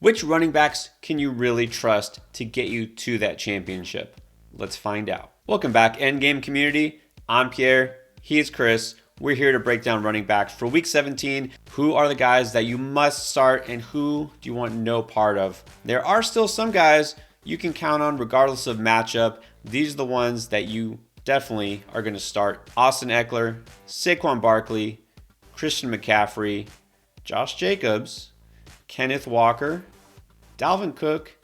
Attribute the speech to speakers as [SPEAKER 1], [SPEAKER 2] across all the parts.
[SPEAKER 1] Which running backs can you really trust to get you to that championship? Let's find out. Welcome back, Endgame community. I'm Pierre. He is Chris. We're here to break down running backs for Week 17. Who are the guys that you must start and who do you want no part of? There are still some guys you can count on regardless of matchup. These are the ones that you definitely are going to start. Austin Eckler, Saquon Barkley, Christian McCaffrey, Josh Jacobs, Kenneth Walker, Dalvin Cook,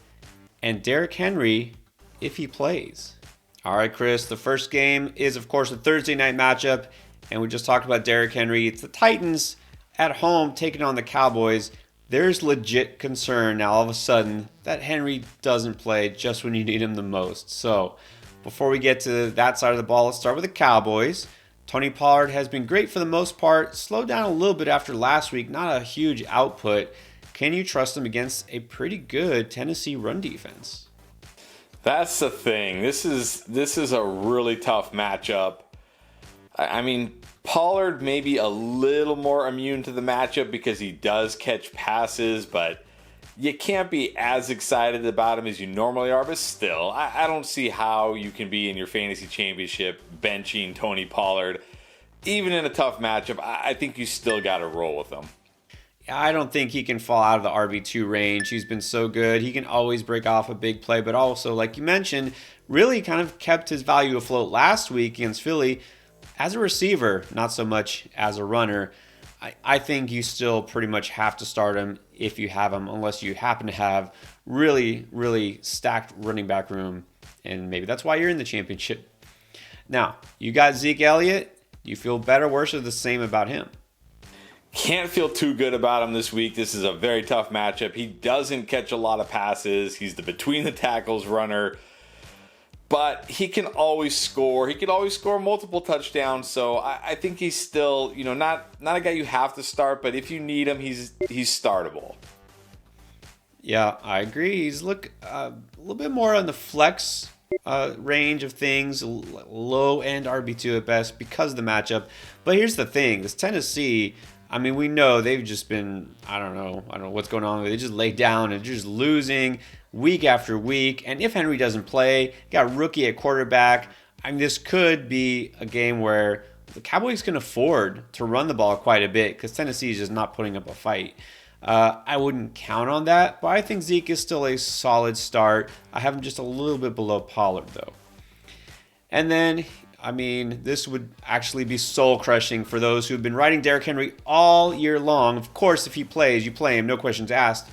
[SPEAKER 1] and Derrick Henry if he plays. All right, Chris, the first game is, of course, a Thursday night matchup, and we just talked about Derrick Henry. It's the Titans at home taking on the Cowboys. There's legit concern now all of a sudden that Henry doesn't play just when you need him the most. So before we get to that side of the ball, let's start with the Cowboys. Tony Pollard has been great for the most part, slowed down a little bit after last week, not a huge output. Can you trust him against a pretty good Tennessee run defense?
[SPEAKER 2] That's the thing. This is a really tough matchup. I mean, Pollard may be a little more immune to the matchup because he does catch passes, but you can't be as excited about him as you normally are. But still, I don't see how you can be in your fantasy championship benching Tony Pollard. Even in a tough matchup, I think you still got to roll with him.
[SPEAKER 1] I don't think he can fall out of the RB2 range. He's been so good. He can always break off a big play, but also, like you mentioned, really kind of kept his value afloat last week against Philly as a receiver, not so much as a runner. I think you still pretty much have to start him if you have him, unless you happen to have really, really stacked running back room, and maybe that's why you're in the championship. Now, you got Zeke Elliott. Do you feel better, worse, or the same about him?
[SPEAKER 2] Can't feel too good about him this week. This is a very tough matchup. He doesn't catch a lot of passes. He's the between the tackles runner. But he can always score. He can always score multiple touchdowns. So I think he's still, not a guy you have to start, but if you need him, he's startable.
[SPEAKER 1] Yeah, I agree. He's a little bit more on the flex range of things, low end RB2 at best because of the matchup. But here's the thing, this Tennessee, I mean, we know they've just been, I don't know what's going on. They just lay down and just losing week after week. And if Henry doesn't play, got rookie at quarterback. I mean, this could be a game where the Cowboys can afford to run the ball quite a bit because Tennessee is just not putting up a fight. I wouldn't count on that, but I think Zeke is still a solid start. I have him just a little bit below Pollard, though. And then, I mean, this would actually be soul-crushing for those who've been riding Derrick Henry all year long. Of course, if he plays, you play him, no questions asked.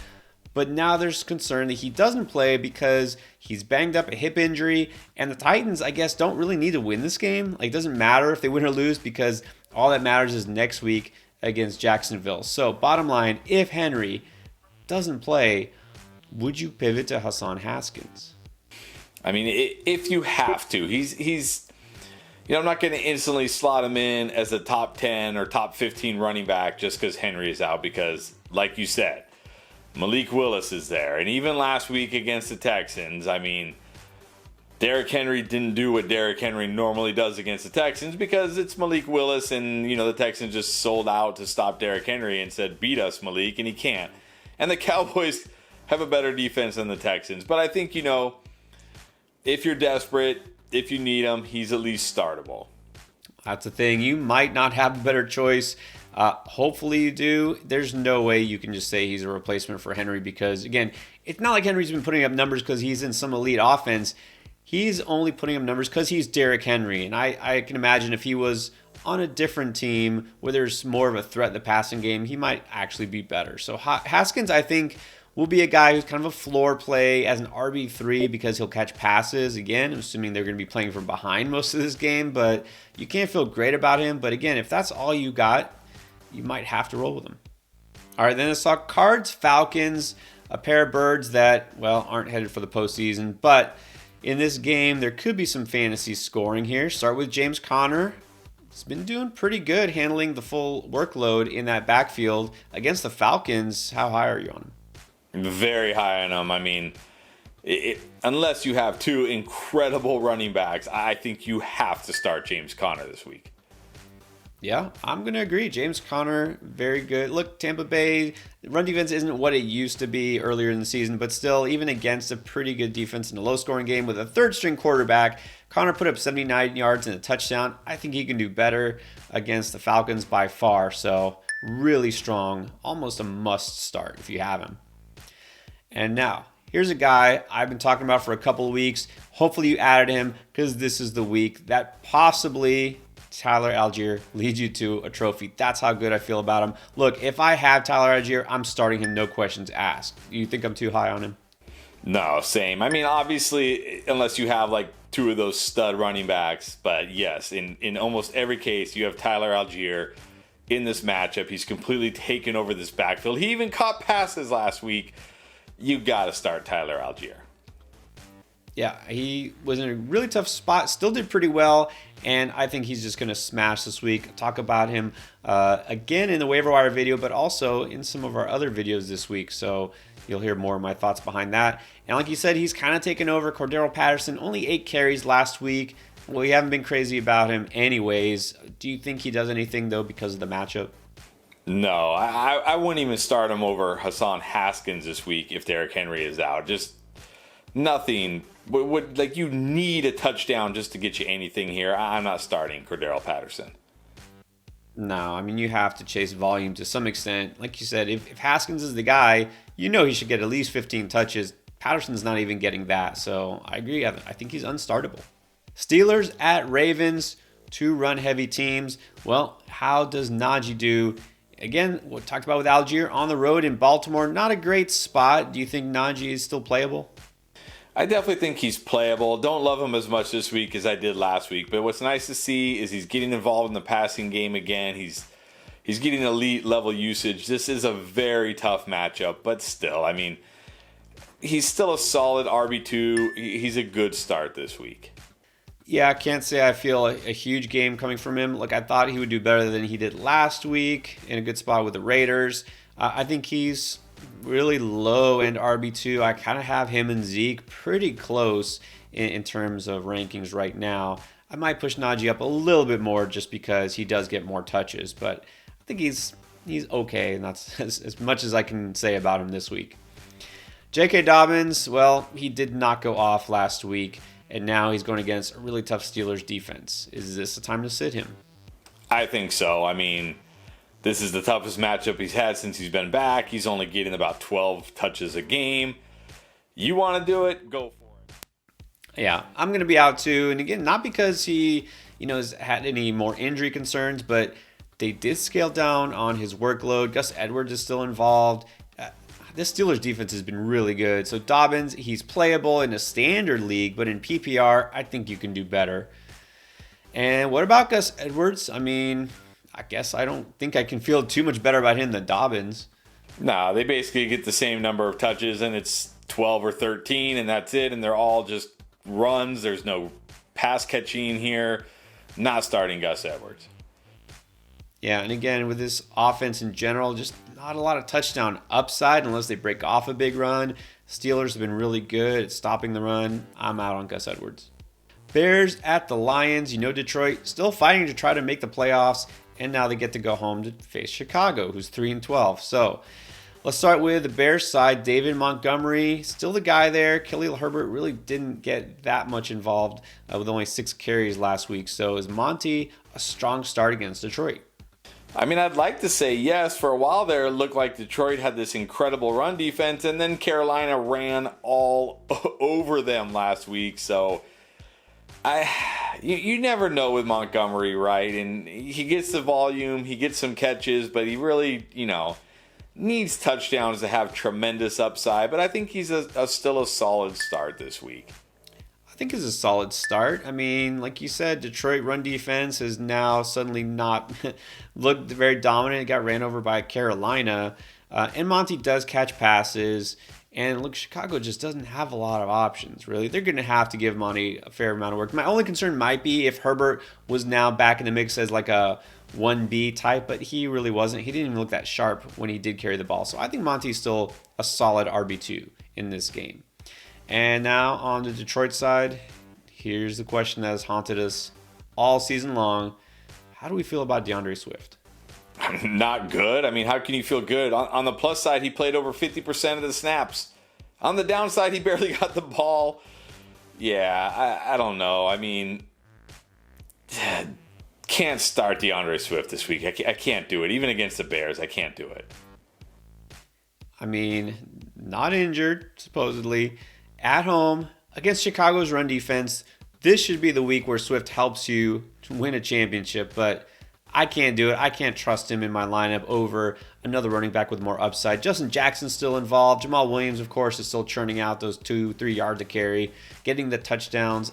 [SPEAKER 1] But now there's concern that he doesn't play because he's banged up a hip injury. And the Titans, I guess, don't really need to win this game. Like, it doesn't matter if they win or lose because all that matters is next week against Jacksonville. So, bottom line, if Henry doesn't play, would you pivot to Hassan Haskins?
[SPEAKER 2] I mean, if you have to. He's I'm not going to instantly slot him in as a top 10 or top 15 running back just because Henry is out because, like you said, Malik Willis is there. And even last week against the Texans, I mean, Derrick Henry didn't do what Derrick Henry normally does against the Texans because it's Malik Willis and, the Texans just sold out to stop Derrick Henry and said, beat us, Malik, and he can't. And the Cowboys have a better defense than the Texans. But I think, if you're desperate, if you need him, he's at least startable.
[SPEAKER 1] That's the thing. You might not have a better choice. Hopefully you do. There's no way you can just say he's a replacement for Henry because, again, it's not like Henry's been putting up numbers because he's in some elite offense. He's only putting up numbers because he's Derrick Henry. And I can imagine if he was on a different team where there's more of a threat in the passing game, he might actually be better. So Haskins, I think, will be a guy who's kind of a floor play as an RB3 because he'll catch passes. Again, I'm assuming they're going to be playing from behind most of this game, but you can't feel great about him. But again, if that's all you got, you might have to roll with him. All right, then let's talk Cards, Falcons, a pair of birds that, aren't headed for the postseason. But in this game, there could be some fantasy scoring here. Start with James Conner. He's been doing pretty good handling the full workload in that backfield. Against the Falcons, how high are you on him?
[SPEAKER 2] Very high on him. I mean, unless you have two incredible running backs, I think you have to start James Conner this week.
[SPEAKER 1] Yeah, I'm going to agree. James Conner, very good. Look, Tampa Bay, run defense isn't what it used to be earlier in the season, but still, even against a pretty good defense in a low scoring game with a third string quarterback, Conner put up 79 yards and a touchdown. I think he can do better against the Falcons by far. So, really strong, almost a must start if you have him. And now, here's a guy I've been talking about for a couple of weeks. Hopefully, you added him because this is the week that possibly Tyler Algier leads you to a trophy. That's how good I feel about him. Look, if I have Tyler Algier, I'm starting him, no questions asked. You think I'm too high on him?
[SPEAKER 2] No, same. I mean, obviously, unless you have like two of those stud running backs. But yes, in almost every case, you have Tyler Algier in this matchup. He's completely taken over this backfield. He even caught passes last week. You got to start Tyler Algier.
[SPEAKER 1] Yeah, he was in a really tough spot, still did pretty well, and I think he's just going to smash this week. Talk about him again in the waiver wire video, but also in some of our other videos this week, so you'll hear more of my thoughts behind that. And like you said, he's kind of taken over. Cordero Patterson, only 8 carries last week. Well, we haven't been crazy about him anyways. Do you think he does anything, though, because of the matchup?
[SPEAKER 2] No, I wouldn't even start him over Hassan Haskins this week if Derrick Henry is out. Just nothing. Like, you need a touchdown just to get you anything here. I'm not starting Cordero Patterson.
[SPEAKER 1] No, I mean, you have to chase volume to some extent. Like you said, if Haskins is the guy, you know he should get at least 15 touches. Patterson's not even getting that, so I agree. I think he's unstartable. Steelers at Ravens, 2 run-heavy teams. Well, how does Najee do? Again, what talked about with Algier on the road in Baltimore, not a great spot. Do you think Najee is still playable?
[SPEAKER 2] I definitely think he's playable. Don't love him as much this week as I did last week. But what's nice to see is he's getting involved in the passing game again. He's getting elite level usage. This is a very tough matchup, but still, I mean, he's still a solid RB2. He's a good start this week.
[SPEAKER 1] Yeah, I can't say I feel a huge game coming from him. Look, I thought he would do better than he did last week in a good spot with the Raiders. I think he's really low end RB2. I kind of have him and Zeke pretty close in terms of rankings right now. I might push Najee up a little bit more just because he does get more touches, but I think he's okay, and that's as much as I can say about him this week. J.K. Dobbins, well, he did not go off last week, and now he's going against a really tough Steelers defense. Is this the time to sit him?
[SPEAKER 2] I think so. I mean, this is the toughest matchup he's had since he's been back. He's only getting about 12 touches a game. You want to do it? Go for it.
[SPEAKER 1] Yeah, I'm going to be out too. And again, not because he, has had any more injury concerns, but they did scale down on his workload. Gus Edwards is still involved. This Steelers defense has been really good. So Dobbins, he's playable in a standard league, but in PPR, I think you can do better. And what about Gus Edwards? I mean, I guess I don't think I can feel too much better about him than Dobbins.
[SPEAKER 2] Nah, they basically get the same number of touches, and it's 12 or 13, and that's it. And they're all just runs. There's no pass catching here. Not starting Gus Edwards.
[SPEAKER 1] Yeah, and again, with this offense in general, just not a lot of touchdown upside unless they break off a big run. Steelers have been really good at stopping the run. I'm out on Gus Edwards. Bears at the Lions. Detroit still fighting to try to make the playoffs, and now they get to go home to face Chicago, who's 3-12. So let's start with the Bears side. David Montgomery, still the guy there. Khalil Herbert really didn't get that much involved with only 6 carries last week. So is Monty a strong start against Detroit?
[SPEAKER 2] I mean, I'd like to say yes. For a while there, it looked like Detroit had this incredible run defense, and then Carolina ran all over them last week. So you never know with Montgomery, right? And he gets the volume, he gets some catches, but he really, needs touchdowns to have tremendous upside. But I think he's still a solid start this week.
[SPEAKER 1] I think it's a solid start. I mean, like you said, Detroit run defense has now suddenly not looked very dominant. It got ran over by Carolina. And Monty does catch passes. And look, Chicago just doesn't have a lot of options, really. They're going to have to give Monty a fair amount of work. My only concern might be if Herbert was now back in the mix as like a 1B type, but he really wasn't. He didn't even look that sharp when he did carry the ball. So I think Monty's still a solid RB2 in this game. And now on the Detroit side, here's the question that has haunted us all season long. how do we feel about DeAndre Swift?
[SPEAKER 2] Not good. I mean, how can you feel good? On the plus side, he played over 50% of the snaps. On the downside, he barely got the ball. Yeah, I don't know. I mean, can't start DeAndre Swift this week. I can't do it. Even against the Bears, I can't do it.
[SPEAKER 1] I mean, not injured, supposedly. At home, against Chicago's run defense, this should be the week where Swift helps you to win a championship, but I can't do it. I can't trust him in my lineup over another running back with more upside. Justin Jackson's still involved. Jamal Williams, of course, is still churning out those 2-3 yards to carry, getting the touchdowns.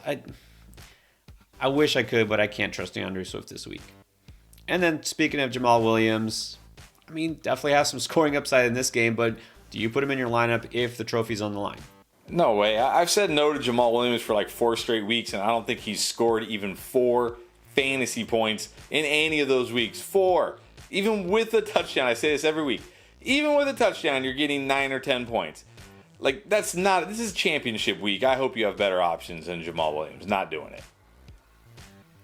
[SPEAKER 1] I wish I could, but I can't trust DeAndre Swift this week. And then speaking of Jamal Williams, I mean, definitely has some scoring upside in this game, but do you put him in your lineup if the trophy's on the line?
[SPEAKER 2] No way. I've said no to Jamal Williams for like 4 straight weeks, and I don't think he's scored even 4 fantasy points in any of those weeks. 4. Even with a touchdown, I say this every week. Even with a touchdown, you're getting 9 or 10 points. Like, this is championship week. I hope you have better options than Jamal Williams. Not doing it.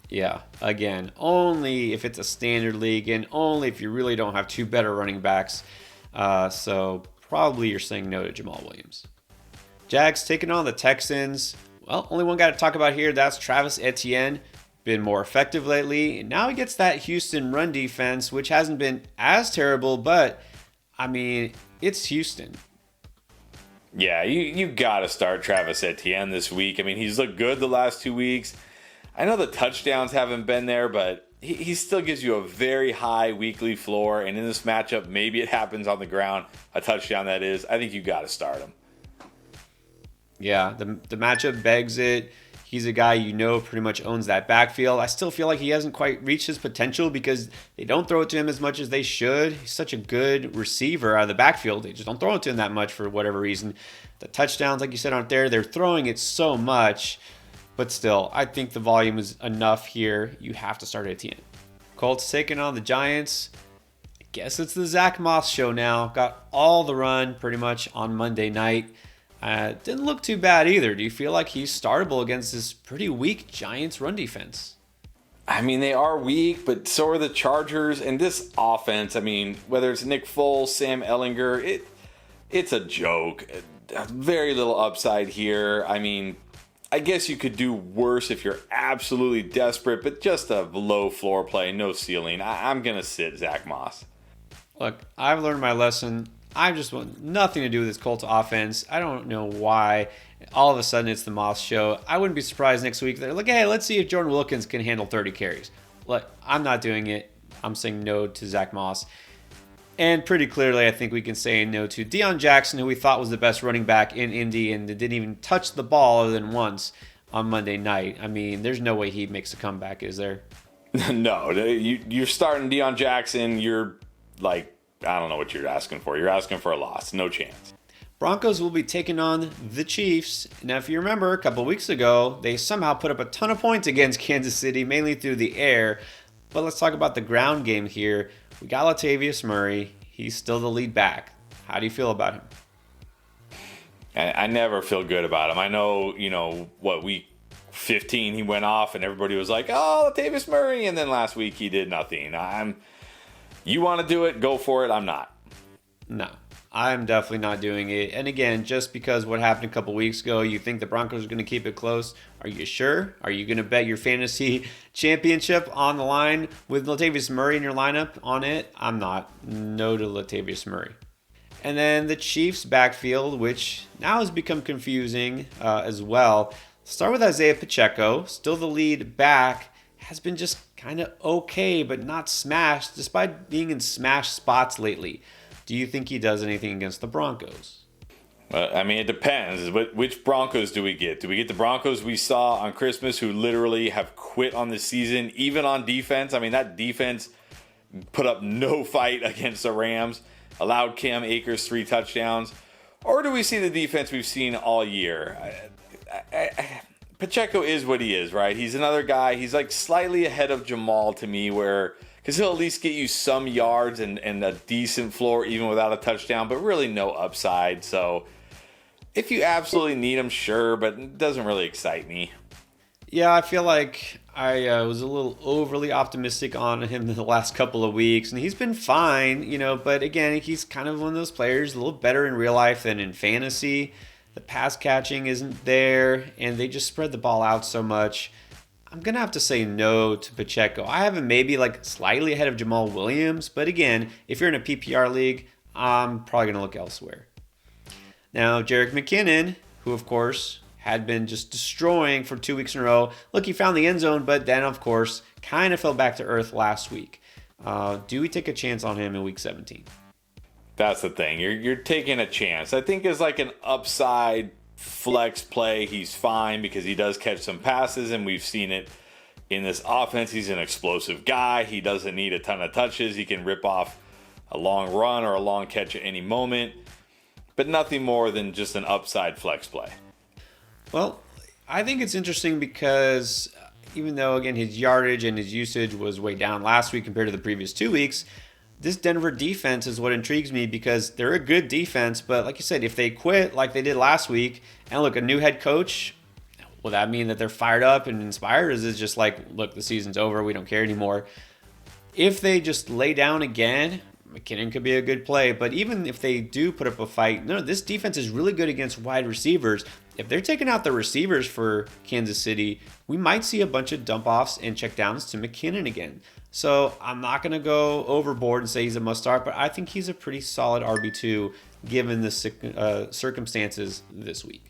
[SPEAKER 1] Yeah, again, only if it's a standard league and only if you really don't have 2 better running backs. So probably you're saying no to Jamal Williams. Jags taking on the Texans. Well, only one guy to talk about here. That's Travis Etienne. Been more effective lately. And now he gets that Houston run defense, which hasn't been as terrible, but I mean, it's Houston.
[SPEAKER 2] Yeah, you got to start Travis Etienne this week. I mean, he's looked good the last 2 weeks. I know the touchdowns haven't been there, but he still gives you a very high weekly floor. And in this matchup, maybe it happens on the ground, a touchdown that is. I think you got to start him.
[SPEAKER 1] Yeah, the matchup begs it. He's a guy you know pretty much owns that backfield. I still feel like he hasn't quite reached his potential because they don't throw it to him as much as they should. He's such a good receiver out of the backfield. They just don't throw it to him that much for whatever reason. The touchdowns, like you said, aren't there. They're throwing it so much. But still, I think the volume is enough here. You have to start Etienne. Colts taking on the Giants. I guess it's the Zach Moss show now. Got all the run pretty much on Monday night. Didn't look too bad either. Do you feel like he's startable against this pretty weak Giants run defense?
[SPEAKER 2] I mean, they are weak, but so are the Chargers. And this offense, I mean, whether it's Nick Foles, Sam Ehlinger, it's a joke. Very little upside here. I mean, I guess you could do worse if you're absolutely desperate, but just a low floor play, no ceiling. I'm going to sit Zach Moss.
[SPEAKER 1] Look, I've learned my lesson. I just want nothing to do with this Colts offense. I don't know why. All of a sudden, it's the Moss show. I wouldn't be surprised next week. They're like, hey, let's see if Jordan Wilkins can handle 30 carries. Look, I'm not doing it. I'm saying no to Zach Moss. And pretty clearly, I think we can say no to Deion Jackson, who we thought was the best running back in Indy and didn't even touch the ball other than once on Monday night. I mean, there's no way he makes a comeback, is there?
[SPEAKER 2] No, you're starting Deion Jackson. You're like, I don't know what you're asking for. You're asking for a loss. No chance.
[SPEAKER 1] Broncos will be taking on the Chiefs. Now, if you remember, a couple weeks ago, they somehow put up a ton of points against Kansas City, mainly through the air. But let's talk about the ground game here. We got Latavius Murray. He's still the lead back. How do you feel about him?
[SPEAKER 2] I never feel good about him. I know, week 15 he went off and everybody was like, oh, Latavius Murray. And then last week he did nothing. You want to do it, go for it. I'm not.
[SPEAKER 1] No, I'm definitely not doing it. And again, just because what happened a couple weeks ago, you think the Broncos are going to keep it close. Are you sure? Are you going to bet your fantasy championship on the line with Latavius Murray in your lineup on it? I'm not. No to Latavius Murray. And then the Chiefs backfield, which now has become confusing as well. Start with Isaiah Pacheco, still the lead back. Has been just kind of okay, but not smashed, despite being in smashed spots lately. Do you think he does anything against the Broncos?
[SPEAKER 2] Well, I mean, it depends. Which Broncos do we get? Do we get the Broncos we saw on Christmas who literally have quit on the season, even on defense? I mean, that defense put up no fight against the Rams, allowed Cam Akers 3 touchdowns. Or do we see the defense we've seen all year? Pacheco is what he is, right? He's another guy. He's like slightly ahead of Jamal to me because he'll at least get you some yards and a decent floor even without a touchdown, but really no upside. So if you absolutely need him, sure, but it doesn't really excite me.
[SPEAKER 1] Yeah, I feel like I was a little overly optimistic on him in the last couple of weeks, and he's been fine, but again, he's kind of one of those players a little better in real life than in fantasy. The pass catching isn't there, and they just spread the ball out so much. I'm going to have to say no to Pacheco. I have him maybe like slightly ahead of Jamal Williams, but again, if you're in a PPR league, I'm probably going to look elsewhere. Now, Jerick McKinnon, who of course had been just destroying for 2 weeks in a row. Look, he found the end zone, but then of course kind of fell back to earth last week. Do we take a chance on him in week 17?
[SPEAKER 2] That's the thing. You're taking a chance. I think as like an upside flex play, he's fine because he does catch some passes, and we've seen it in this offense. He's an explosive guy. He doesn't need a ton of touches. He can rip off a long run or a long catch at any moment, but nothing more than just an upside flex play.
[SPEAKER 1] Well, I think it's interesting because even though, again, his yardage and his usage was way down last week compared to the previous 2 weeks, this Denver defense is what intrigues me because they're a good defense. But like you said, if they quit like they did last week, and look, a new head coach, will that mean that they're fired up and inspired? Or is it just like, look, the season's over, we don't care anymore? If they just lay down again, McKinnon could be a good play. But even if they do put up a fight, no, this defense is really good against wide receivers. If they're taking out the receivers for Kansas City, we might see a bunch of dump offs and checkdowns to McKinnon again. So I'm not going to go overboard and say he's a must start, but I think he's a pretty solid RB2 given the circumstances this week.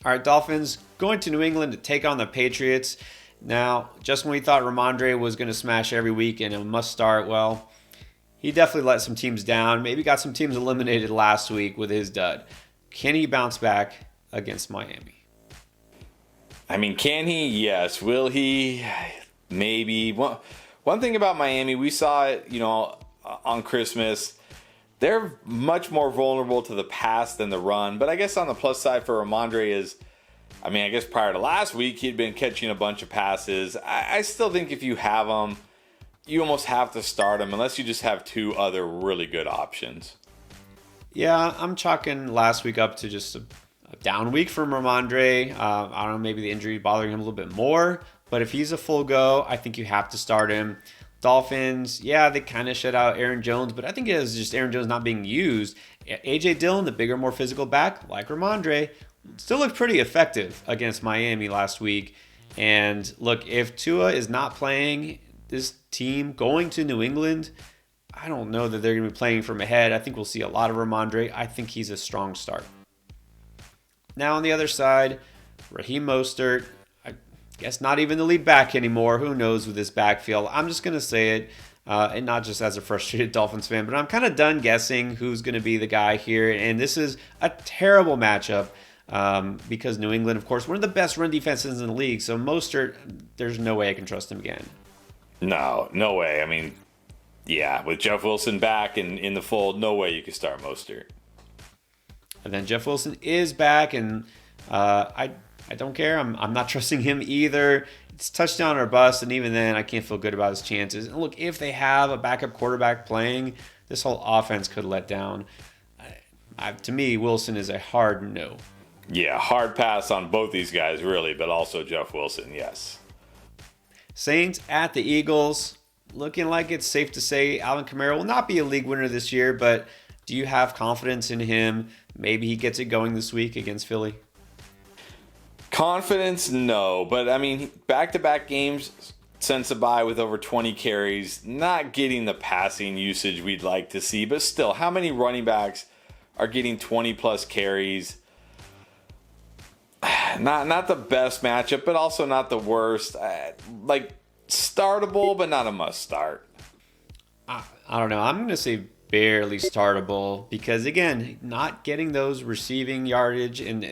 [SPEAKER 1] All right, Dolphins going to New England to take on the Patriots. Now, just when we thought Ramondre was going to smash every week and a must start, well, he definitely let some teams down. Maybe got some teams eliminated last week with his dud. Can he bounce back against Miami?
[SPEAKER 2] I mean, can he? Yes. Will he? Maybe. One thing about Miami, we saw it, on Christmas. They're much more vulnerable to the pass than the run. But I guess on the plus side for Ramondre is, I guess prior to last week, he'd been catching a bunch of passes. I still think if you have him, you almost have to start him unless you just have two other really good options.
[SPEAKER 1] Yeah, I'm chalking last week up to just a down week from Ramondre. I don't know, maybe the injury bothering him a little bit more. But if he's a full go, I think you have to start him. Dolphins, yeah, they kind of shut out Aaron Jones, but I think it is just Aaron Jones not being used. A.J. Dillon, the bigger, more physical back, like Ramondre, still looked pretty effective against Miami last week. And look, if Tua is not playing, this team going to New England, I don't know that they're going to be playing from ahead. I think we'll see a lot of Ramondre. I think he's a strong start. Now on the other side, Raheem Mostert, I guess not even the lead back anymore. Who knows with this backfield? I'm just going to say it, and not just as a frustrated Dolphins fan, but I'm kind of done guessing who's going to be the guy here. And this is a terrible matchup because New England, of course, one of the best run defenses in the league. So Mostert, there's no way I can trust him again.
[SPEAKER 2] No way. Yeah, with Jeff Wilson back and in the fold, no way you can start Mostert.
[SPEAKER 1] And then Jeff Wilson is back, and I don't care. I'm not trusting him either. It's touchdown or bust, and even then, I can't feel good about his chances. And look, if they have a backup quarterback playing, this whole offense could let down. To me, Wilson is a hard no.
[SPEAKER 2] Yeah, hard pass on both these guys, really, but also Jeff Wilson, yes.
[SPEAKER 1] Saints at the Eagles. Looking like it's safe to say Alvin Kamara will not be a league winner this year, but do you have confidence in him? Maybe he gets it going this week against Philly.
[SPEAKER 2] Confidence, no. But, back-to-back games since a bye with over 20 carries. Not getting the passing usage we'd like to see. But still, how many running backs are getting 20-plus carries? Not the best matchup, but also not the worst. Startable, but not a must-start.
[SPEAKER 1] I don't know. I'm going to say barely startable because, again, not getting those receiving yardage and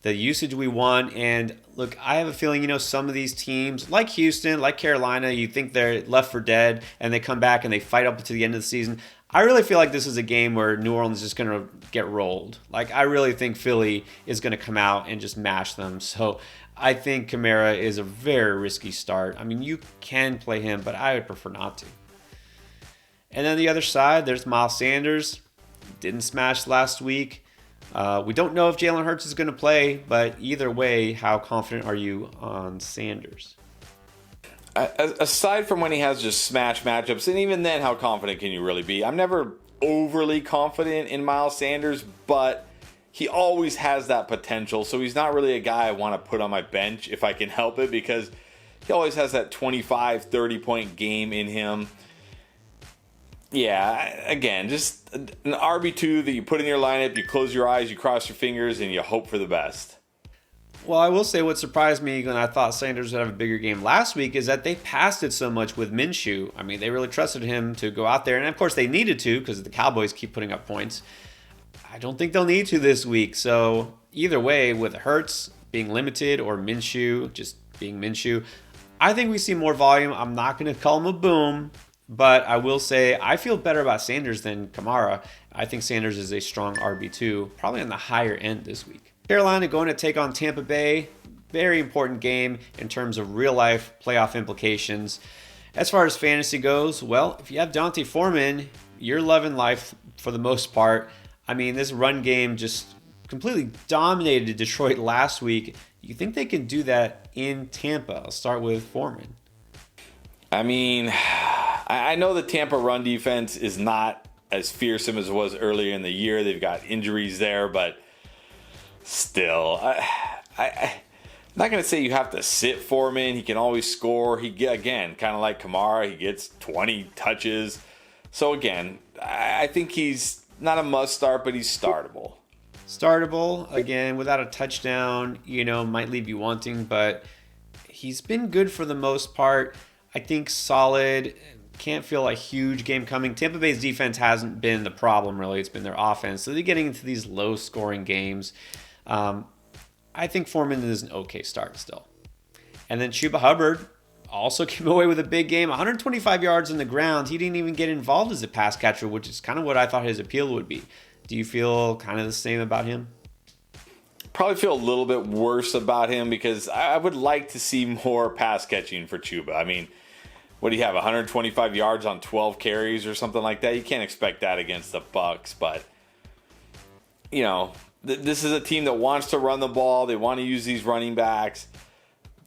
[SPEAKER 1] the usage we want. And look, I have a feeling, some of these teams like Houston, like Carolina, you think they're left for dead and they come back and they fight up to the end of the season. I really feel like this is a game where New Orleans is just going to get rolled. I really think Philly is going to come out and just mash them. So I think Kamara is a very risky start. You can play him, but I would prefer not to. And then the other side, there's Miles Sanders. Didn't smash last week. We don't know if Jalen Hurts is going to play, but either way, how confident are you on Sanders?
[SPEAKER 2] Aside from when he has just smash matchups, and even then, how confident can you really be? I'm never overly confident in Miles Sanders, but he always has that potential. So he's not really a guy I want to put on my bench if I can help it, because he always has that 25, 30-point game in him. Yeah, again, just an RB2 that you put in your lineup, you close your eyes, you cross your fingers, and you hope for the best.
[SPEAKER 1] Well, I will say what surprised me when I thought Sanders would have a bigger game last week is that they passed it so much with Minshew. I mean, they really trusted him to go out there. And, of course, they needed to because the Cowboys keep putting up points. I don't think they'll need to this week. So, either way, with Hurts being limited or Minshew just being Minshew, I think we see more volume. I'm not going to call him a boom, but I will say I feel better about Sanders than Kamara. I think Sanders is a strong RB2, probably on the higher end this week. Carolina going to take on Tampa Bay. Very important game in terms of real-life playoff implications. As far as fantasy goes, well, if you have Dante Foreman, you're loving life for the most part. I mean, this run game just completely dominated Detroit last week. You think they can do that in Tampa? I'll start with Foreman.
[SPEAKER 2] I mean, I know the Tampa run defense is not as fearsome as it was earlier in the year. They've got injuries there, but still, I'm not going to say you have to sit Foreman. He can always score. Again, kind of like Kamara, he gets 20 touches. So again, I think he's not a must start, but he's startable.
[SPEAKER 1] Startable, again, without a touchdown, might leave you wanting, but he's been good for the most part. I think solid. Can't feel a huge game coming. Tampa Bay's defense hasn't been the problem, really. It's been their offense. So they're getting into these low-scoring games. I think Foreman is an okay start still. And then Chuba Hubbard also came away with a big game. 125 yards on the ground. He didn't even get involved as a pass catcher, which is kind of what I thought his appeal would be. Do you feel kind of the same about him?
[SPEAKER 2] Probably feel a little bit worse about him because I would like to see more pass catching for Chuba. I mean, what do you have, 125 yards on 12 carries or something like that? You can't expect that against the Bucs, but, this is a team that wants to run the ball. They want to use these running backs.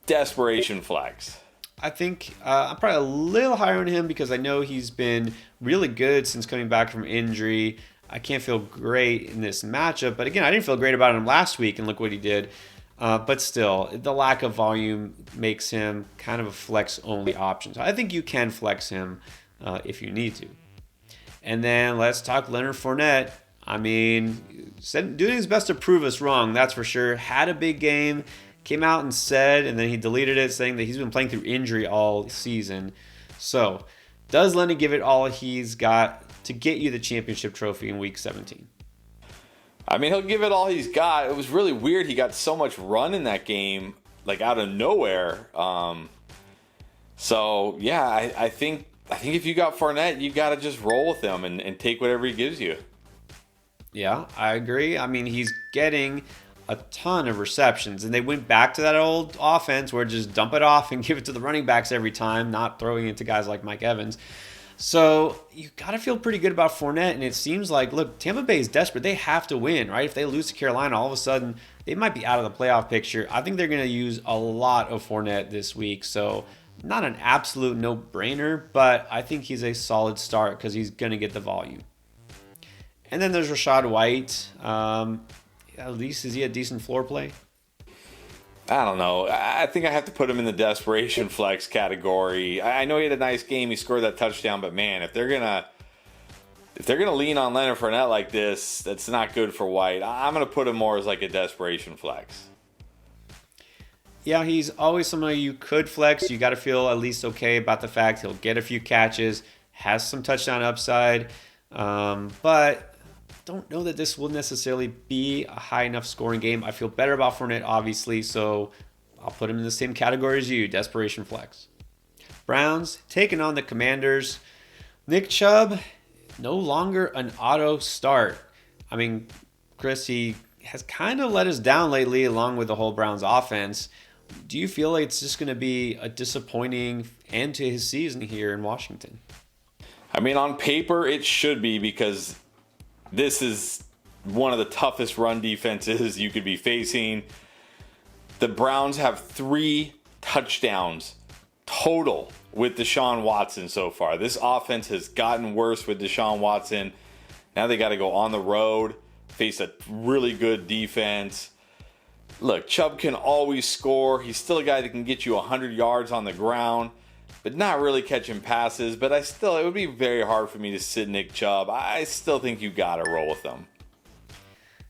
[SPEAKER 2] Desperation flex.
[SPEAKER 1] I think I'm probably a little higher on him because I know he's been really good since coming back from injury. I can't feel great in this matchup. But again, I didn't feel great about him last week, and look what he did. But still, the lack of volume makes him kind of a flex-only option. So I think you can flex him if you need to. And then let's talk Leonard Fournette. I mean, doing his best to prove us wrong, that's for sure. Had a big game, came out and said, and then he deleted it, saying that he's been playing through injury all season. So, does Leonard give it all he's got to get you the championship trophy in Week 17?
[SPEAKER 2] I mean, he'll give it all he's got. It was really weird. He got so much run in that game, like out of nowhere. So, yeah, I think if you got Fournette, you got to just roll with him and take whatever he gives you.
[SPEAKER 1] Yeah, I agree. I mean, he's getting a ton of receptions, and they went back to that old offense where just dump it off and give it to the running backs every time, not throwing it to guys like Mike Evans. So you got to feel pretty good about Fournette, and it seems like, look, Tampa Bay is desperate. They have to win, right? If they lose to Carolina, all of a sudden they might be out of the playoff picture. I think they're going to use a lot of Fournette this week, so not an absolute no-brainer, but I think he's a solid start because he's going to get the volume. And then there's Rachaad White. At least, is he a decent floor play?
[SPEAKER 2] I don't know. I think I have to put him in the desperation flex category. I know he had a nice game. He scored that touchdown, but man, if they're gonna lean on Leonard Fournette like this, that's not good for White. I'm gonna put him more as like a desperation flex.
[SPEAKER 1] Yeah, he's always somebody you could flex. You got to feel at least okay about the fact he'll get a few catches, has some touchdown upside, but don't know that this will necessarily be a high enough scoring game. I feel better about Fournette, obviously, so I'll put him in the same category as you, desperation flex. Browns taking on the Commanders. Nick Chubb, no longer an auto start. I mean, Chris, he has kind of let us down lately along with the whole Browns offense. Do you feel like it's just going to be a disappointing end to his season here in Washington?
[SPEAKER 2] I mean, on paper, it should be because this is one of the toughest run defenses you could be facing. The Browns have 3 touchdowns total with Deshaun Watson so far. This offense has gotten worse with Deshaun Watson. Now they got to go on the road, face a really good defense. Look, Chubb can always score. He's still a guy that can get you 100 yards on the ground, but not really catching passes. But it would be very hard for me to sit Nick Chubb. I still think you got to roll with him.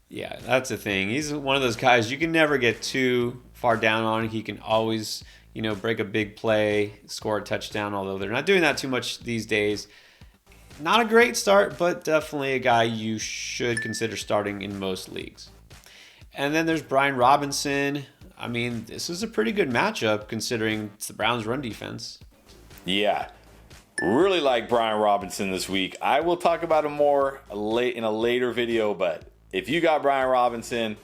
[SPEAKER 1] Yeah, that's the thing. He's one of those guys you can never get too far down on. He can always, break a big play, score a touchdown, although they're not doing that too much these days. Not a great start, but definitely a guy you should consider starting in most leagues. And then there's Brian Robinson. I mean, this is a pretty good matchup considering it's the Browns' run defense.
[SPEAKER 2] Yeah, really like Brian Robinson this week. I will talk about him more in a later video, but if you got Brian Robinson,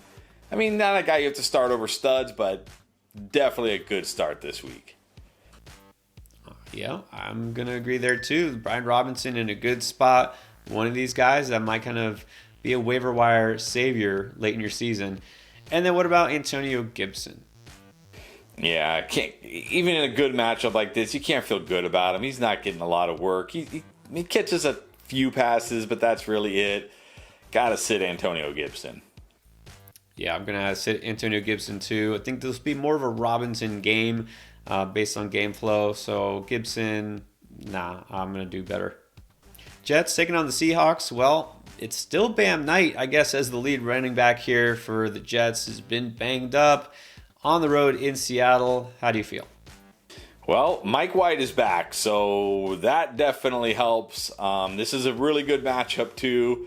[SPEAKER 2] I mean, not a guy you have to start over studs, but definitely a good start this week.
[SPEAKER 1] Yeah, I'm going to agree there too. Brian Robinson in a good spot. One of these guys that might kind of be a waiver wire savior late in your season. And then what about Antonio Gibson?
[SPEAKER 2] Yeah, even in a good matchup like this, you can't feel good about him. He's not getting a lot of work. He catches a few passes, but that's really it. Got to sit Antonio Gibson.
[SPEAKER 1] Yeah, I'm going to sit Antonio Gibson too. I think this will be more of a Robinson game based on game flow. So Gibson, I'm going to do better. Jets taking on the Seahawks. Well, it's still Bam Knight, I guess, as the lead running back here for the Jets. Has been banged up on the road in Seattle. How do you feel?
[SPEAKER 2] Well, Mike White is back, so that definitely helps. This is a really good matchup too.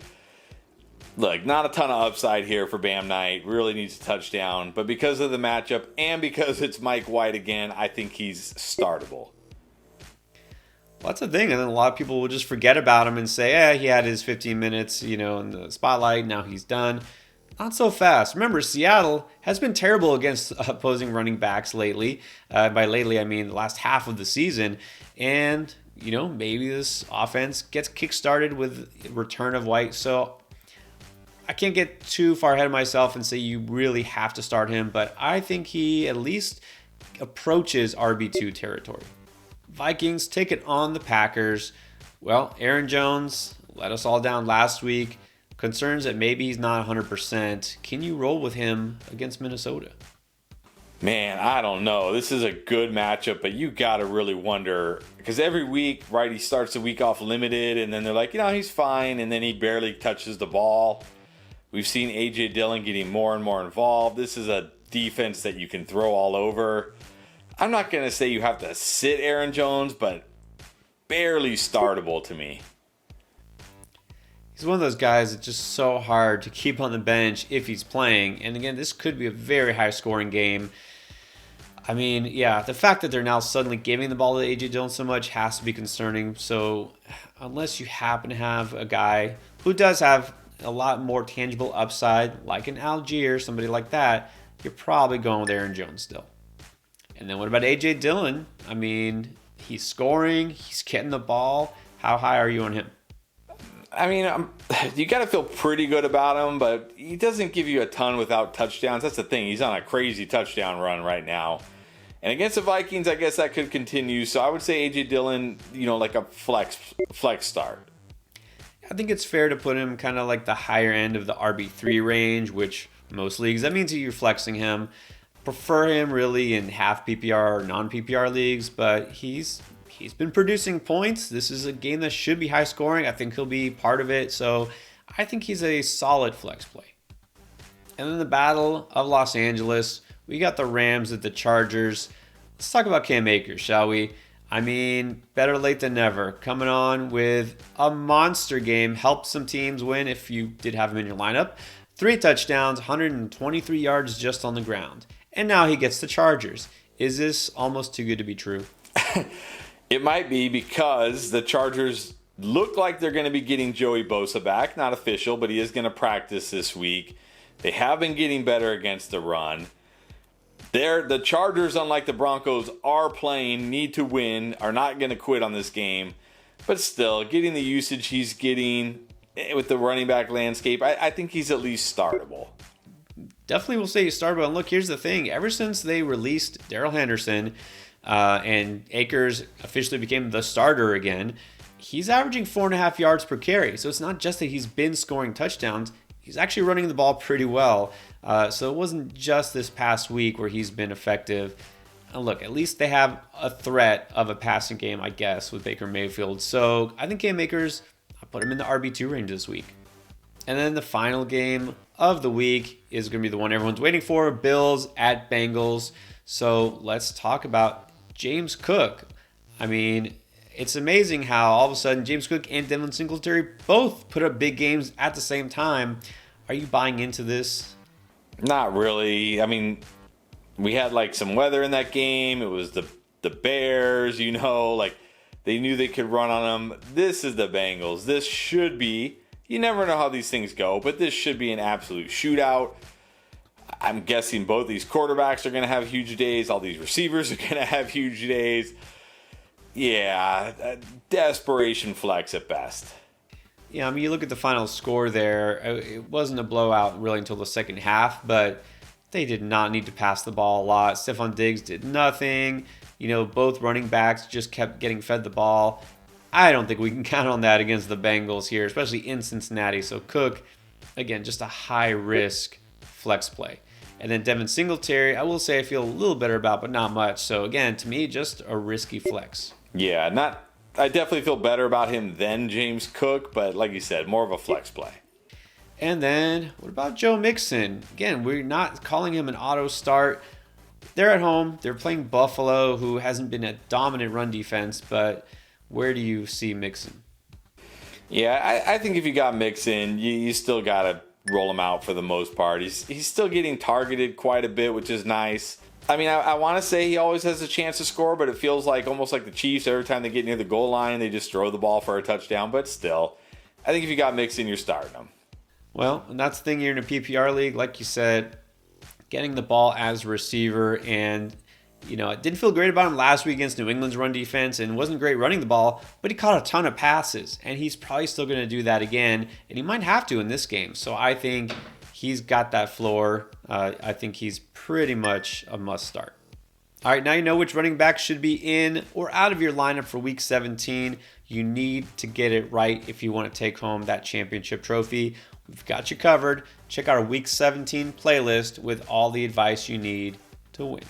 [SPEAKER 2] Look, not a ton of upside here for Bam Knight. Really needs a touchdown. But because of the matchup and because it's Mike White again, I think he's startable.
[SPEAKER 1] Well, that's the thing. And then a lot of people will just forget about him and say, he had his 15 minutes, in the spotlight. Now he's done. Not so fast. Remember, Seattle has been terrible against opposing running backs lately. By lately, I mean the last half of the season. And, maybe this offense gets kickstarted with return of White. So I can't get too far ahead of myself and say you really have to start him, but I think he at least approaches RB2 territory. Vikings take it on the Packers. Well, Aaron Jones let us all down last week. Concerns that maybe he's not 100%. Can you roll with him against Minnesota?
[SPEAKER 2] Man, I don't know. This is a good matchup, but you got to really wonder. Because every week, right, he starts the week off limited, and then they're like, he's fine, and then he barely touches the ball. We've seen A.J. Dillon getting more and more involved. This is a defense that you can throw all over. I'm not going to say you have to sit Aaron Jones, but barely startable to me.
[SPEAKER 1] He's one of those guys that's just so hard to keep on the bench if he's playing. And again, this could be a very high-scoring game. I mean, yeah, the fact that they're now suddenly giving the ball to A.J. Dillon so much has to be concerning. So unless you happen to have a guy who does have a lot more tangible upside, like an Algier, somebody like that, you're probably going with Aaron Jones still. And then what about A.J. Dillon? I mean, he's scoring, he's getting the ball. How high are you on him?
[SPEAKER 2] I mean, you got to feel pretty good about him, but he doesn't give you a ton without touchdowns. That's the thing. He's on a crazy touchdown run right now. And against the Vikings, I guess that could continue. So I would say A.J. Dillon, like a flex start.
[SPEAKER 1] I think it's fair to put him kind of like the higher end of the RB3 range, which most leagues, that means that you're flexing him. Prefer him really in half PPR or non-PPR leagues, but he's been producing points. This is a game that should be high scoring. I think he'll be part of it, so I think he's a solid flex play. And then the Battle of Los Angeles, we got the Rams at the Chargers. Let's talk about Cam Akers, shall we? I mean, better late than never. Coming on with a monster game. Helped some teams win if you did have him in your lineup. 3 touchdowns, 123 yards just on the ground. And now he gets the Chargers. Is this almost too good to be true?
[SPEAKER 2] It might be because the Chargers look like they're going to be getting Joey Bosa back. Not official, but he is going to practice this week. They have been getting better against the run. The Chargers, unlike the Broncos, are playing, need to win, are not going to quit on this game. But still, getting the usage he's getting, with the running back landscape, I think he's at least startable.
[SPEAKER 1] Definitely will say he's startable. And look, here's the thing. Ever since they released Darrell Henderson and Akers officially became the starter again, he's averaging 4.5 yards per carry. So it's not just that he's been scoring touchdowns. He's actually running the ball pretty well. So it wasn't just this past week where he's been effective. And look, at least they have a threat of a passing game, I guess, with Baker Mayfield. So I think Cam Akers, I put him in the RB2 range this week. And then the final game of the week is going to be the one everyone's waiting for, Bills at Bengals. So let's talk about James Cook. I mean, it's amazing how all of a sudden James Cook and Devin Singletary both put up big games at the same time. Are you buying into this?
[SPEAKER 2] Not really. I mean, we had like some weather in that game. It was the Bears, like they knew they could run on them. This is the Bengals. This should be, you never know how these things go, but this should be an absolute shootout. I'm guessing both these quarterbacks are going to have huge days. All these receivers are going to have huge days. Yeah, desperation flex at best.
[SPEAKER 1] Yeah, I mean, you look at the final score there. It wasn't a blowout really until the second half, but they did not need to pass the ball a lot. Stephon Diggs did nothing. Both running backs just kept getting fed the ball. I don't think we can count on that against the Bengals here, especially in Cincinnati. So Cook, again, just a high-risk flex play. And then Devin Singletary, I will say I feel a little better about, but not much. So again, to me, just a risky flex.
[SPEAKER 2] Yeah, I definitely feel better about him than James Cook, but like you said, more of a flex play.
[SPEAKER 1] And then, what about Joe Mixon? Again, we're not calling him an auto start. They're at home. They're playing Buffalo, who hasn't been a dominant run defense, but where do you see Mixon?
[SPEAKER 2] Yeah, I think if you got Mixon, you still got to roll him out for the most part. He's still getting targeted quite a bit, which is nice. I mean, I want to say he always has a chance to score, but it feels like almost like the Chiefs. Every time they get near the goal line, they just throw the ball for a touchdown. But still, I think if you got Mixon, you're starting him.
[SPEAKER 1] Well, and that's the thing, you're in a PPR league, like you said, getting the ball as a receiver. And, it didn't feel great about him last week against New England's run defense and wasn't great running the ball, but he caught a ton of passes. And he's probably still going to do that again. And he might have to in this game. So I think he's got that floor. I think he's pretty much a must start. All right, now you know which running back should be in or out of your lineup for Week 17. You need to get it right if you want to take home that championship trophy. We've got you covered. Check out our Week 17 playlist with all the advice you need to win.